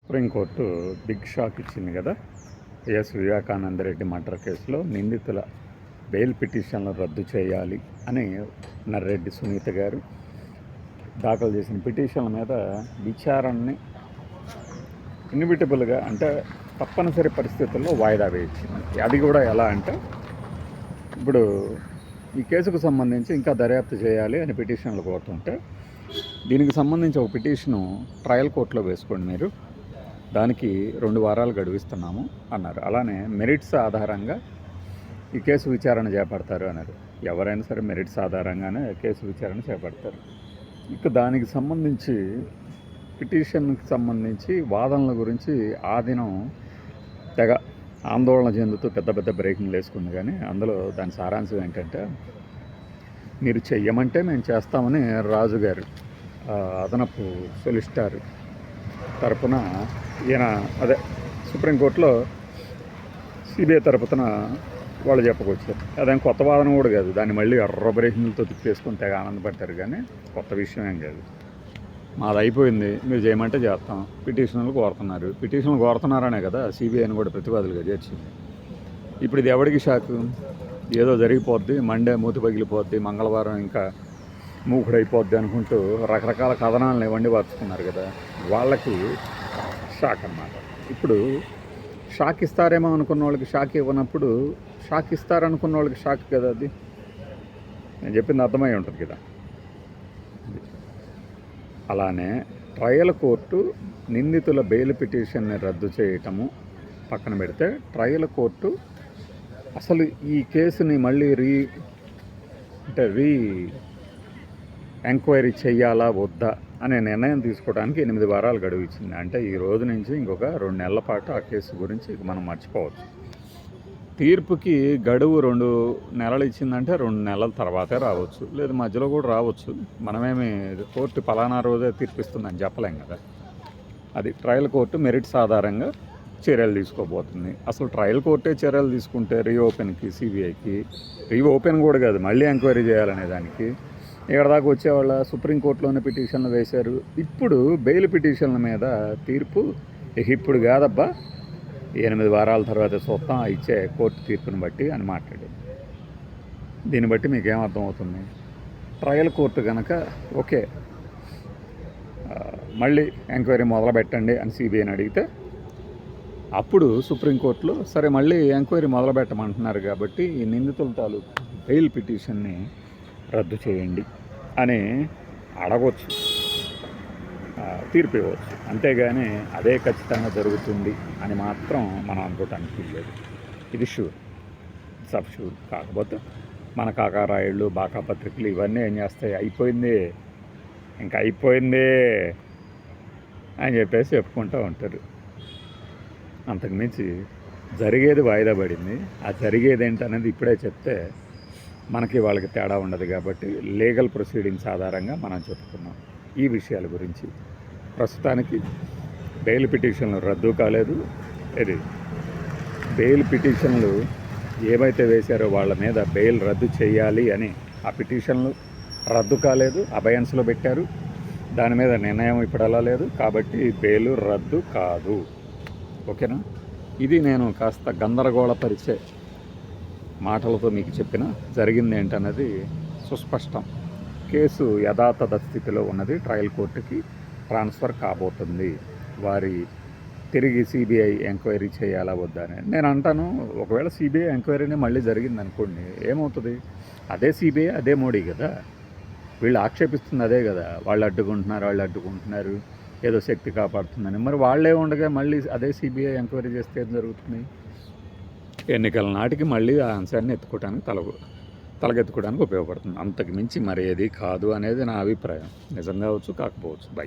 Supreme court big shock ఇచ్చింది కదా. YS Vivekananda Reddy murder కేసులో నిందితుల బెయిల్ పిటిషన్లు రద్దు చేయాలి అని నర్రెడ్డి సునీత గారు దాఖలు చేసిన పిటిషన్ల మీద విచారణని ఇన్విటబుల్గా అంటే తప్పనిసరి పరిస్థితుల్లో వాయిదా వేయించింది. అది కూడా ఎలా అంటే, ఇప్పుడు ఈ కేసుకు సంబంధించి ఇంకా దర్యాప్తు చేయాలి అని పిటిషన్లు కోరుతుంటే, దీనికి సంబంధించి ఒక పిటిషను ట్రయల్ కోర్టులో వేసుకోండి, మీరు దానికి 2 వారాలు గడువిస్తున్నాము అన్నారు. అలానే మెరిట్స్ ఆధారంగా ఈ కేసు విచారణ చేపడతారు అన్నారు. ఎవరైనా సరే మెరిట్స్ ఆధారంగానే కేసు విచారణ చేపడతారు. ఇక దానికి సంబంధించి పిటిషన్కి సంబంధించి వాదనల గురించి ఆ దినం తెగ ఆందోళన చెందుతూ పెద్ద పెద్ద బ్రేకింగ్లు వేసుకుంది. కానీ అందులో దాని సారాంశం ఏంటంటే, మీరు చెయ్యమంటే మేము చేస్తామని రాజుగారు అదనపు సొలిసిటర్ తరపున ఈయన సుప్రీంకోర్టులో సిబిఐ తరపున వాళ్ళు చెప్పుకొచ్చారు. అదేం కొత్త వాదన కూడా కాదు. దాన్ని మళ్ళీ బ్రేకింగ్లతో తిప్పేసుకుని తెగ ఆనందపడతారు. కానీ కొత్త విషయం ఏం కాదు. మాది అయిపోయింది, మీరు చేయమంటే చేస్తాం. పిటిషన్లు కోరుతున్నారనే కదా సిబిఐని కూడా ప్రతివాదులుగా చేర్చింది. ఇప్పుడు ఇది ఎవరికి షాకు? ఏదో జరిగిపోద్ది, మండే మూతి పగిలిపోద్ది, మంగళవారం ఇంకా మూకుడైపోద్ది అనుకుంటూ రకరకాల కథనాలను వండి వార్చుకున్నారు కదా, వాళ్ళకి షాక్ అన్నమాట. ఇప్పుడు షాక్ ఇస్తారేమో అనుకున్న వాళ్ళకి షాక్ ఇవ్వనప్పుడు షాక్ ఇస్తారనుకున్న వాళ్ళకి షాక్ కదా అది. నేను చెప్పింది అర్థమై ఉంటుంది కదా. అలానే ట్రయల్ కోర్టు నిందితుల బెయిల్ పిటిషన్ని రద్దు చేయటము పక్కన పెడితే, ట్రయల్ కోర్టు అసలు ఈ కేసుని మళ్ళీ రీ ఎంక్వైరీ చేయాలా వద్దా అనే నిర్ణయం తీసుకోవడానికి 8 వారాలు గడువు ఇచ్చింది. అంటే ఈ రోజు నుంచి ఇంకొక 2 నెలల పాటు ఆ కేసు గురించి మనం మర్చిపోవచ్చు. తీర్పుకి గడువు 2 నెలలు ఇచ్చిందంటే 2 నెలల తర్వాతే రావచ్చు, లేదు మధ్యలో కూడా రావచ్చు. మనమేమి కోర్టు పలానా రోజే తీర్పిస్తుందని చెప్పలేం కదా. అది ట్రయల్ కోర్టు మెరిట్స్ ఆధారంగా చర్యలు తీసుకోబోతుంది. అసలు ట్రయల్ కోర్టే చర్యలు తీసుకుంటే రీఓపెన్కి, సిబిఐకి రీఓపెన్ కూడా కాదు, మళ్ళీ ఎంక్వైరీ చేయాలనే దానికి ఇక్కడ దాకా వచ్చేవాళ్ళ సుప్రీంకోర్టులోనే పిటిషన్లు వేశారు. ఇప్పుడు బెయిల్ పిటిషన్ల మీద తీర్పు ఇప్పుడు కాదబ్బా, 8 వారాల తర్వాత చూస్తాం ఇచ్చే కోర్టు తీర్పుని బట్టి అని మాట్లాడారు. దీన్ని బట్టి మీకు ఏమర్థమవుతుంది? ట్రయల్ కోర్టు కనుక ఓకే మళ్ళీ ఎంక్వైరీ మొదలు పెట్టండి అని సిబిఐని అడిగితే, అప్పుడు సుప్రీంకోర్టులో సరే మళ్ళీ ఎంక్వైరీ మొదలు పెట్టమంటున్నారు కాబట్టి ఈ నిందితుల తాలూకు బెయిల్ పిటిషన్ని రద్దు చేయండి అని అడగవచ్చు, తీర్పు ఇవ్వచ్చు. అంతేగాని అదే ఖచ్చితంగా జరుగుతుంది అని మాత్రం మనం అనుకోవటానికి లేదు. ఇది షూర్, సబ్ షూర్. కాకపోతే మన కాకారాయుళ్ళు, బాకా పత్రికలు ఇవన్నీ ఏం చేస్తాయి, అయిపోయింది ఇంకా అయిపోయింది అని చెప్పేసి చెప్పుకుంటూ ఉంటారు. అంతకుమించి జరిగేది వాయిదా పడింది. ఆ జరిగేది ఏంటనేది ఇప్పుడే చెప్తే మనకి వాళ్ళకి తేడా ఉండదు. కాబట్టి లీగల్ ప్రొసీడింగ్స్ ఆధారంగా మనం చెప్పుకున్నాం ఈ విషయాల గురించి. ప్రస్తుతానికి బెయిల్ పిటిషన్లు రద్దు కాలేదు. ఇది బెయిల్ పిటిషన్లు ఏవైతే వేశారో వాళ్ళ మీద బెయిల్ రద్దు చేయాలి అని ఆ పిటిషన్లు రద్దు కాలేదు, అబయన్స్లో పెట్టారు. దాని మీద నిర్ణయం ఇప్పుడు అలా లేదు. కాబట్టి బెయిల్ రద్దు కాదు. ఓకేనా? ఇది నేను కాస్త గందరగోళపరిచే మాటలతో మీకు చెప్పిన జరిగింది ఏంటన్నది సుస్పష్టం. కేసు యథాతథ స్థితిలో ఉన్నది. ట్రయల్ కోర్టుకి ట్రాన్స్ఫర్ కాబోతుంది. వారి తిరిగి సిబిఐ ఎంక్వైరీ చేయాలా వద్దా అని నేను అంటాను. ఒకవేళ సిబిఐ ఎంక్వైరీనే మళ్ళీ జరిగింది అనుకోండి, ఏమవుతుంది? అదే సిబిఐ, అదే మోడీ కదా. వీళ్ళు ఆక్షేపిస్తుంది అదే కదా. వాళ్ళు అడ్డుకుంటున్నారు, ఏదో శక్తి కాపాడుతుందని. మరి వాళ్ళే ఉండగా మళ్ళీ అదే సిబిఐ ఎంక్వైరీ చేస్తే ఏం జరుగుతుంది? ఎన్నికల నాటికి మళ్ళీ ఆ అంశాన్ని ఎత్తుకోవడానికి తలకెత్తుకోవడానికి ఉపయోగపడుతుంది. అంతకు మించి మరి ఏది కాదు అనేది నా అభిప్రాయం. నిజంగా కావచ్చు, కాకపోవచ్చు. బై.